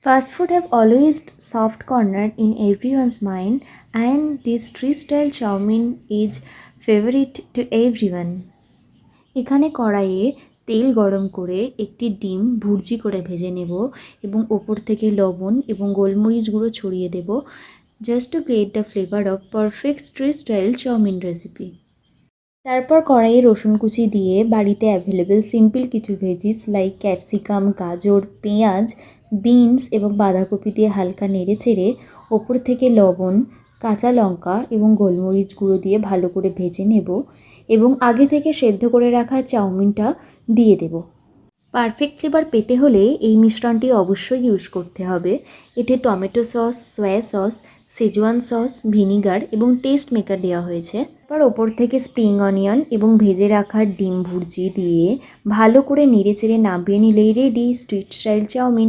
Fast food have always soft corner in everyone's mind, and this street-style chowmein is favorite to everyone. এখানে কড়াইয়ে তেল গরম করে একটি ডিম ভুর্জি করে ভেজে নেব এবং ওপর থেকে লবণ এবং গোলমরিচ গুঁড়ো ছড়িয়ে দেব, just to create the flavour of perfect street style chowmein recipe. তারপর কড়াইয়ে রসুন কুচি দিয়ে বাড়িতে অ্যাভেলেবেল সিম্পল কিছু ভেজিস লাইক ক্যাপসিকাম, গাজর, পেঁয়াজ, বিনস এবং বাঁধাকপি দিয়ে হালকা নেড়ে চেড়ে ওপর থেকে লবণ, কাঁচা লঙ্কা এবং গোলমরিচ গুঁড়ো দিয়ে ভালো করে ভেজে নেব এবং আগে থেকে সেদ্ধ করে রাখা চাউমিনটা দিয়ে দেব। পারফেক্ট ফ্লেভার পেতে হলে এই মিশ্রণটি অবশ্যই ইউজ করতে হবে। এতে tomato sauce, soya sauce, schezwan sauce, vinegar এবং টেস্ট মেকার দেওয়া হয়েছে। তারপর ওপর থেকে স্প্রিং অনিয়ন এবং ভেজে রাখা ডিম ভুর্জি দিয়ে ভালো করে নেড়েচেড়ে নামিয়ে নিলেই রেডি স্ট্রিট স্টাইল চাউমিন।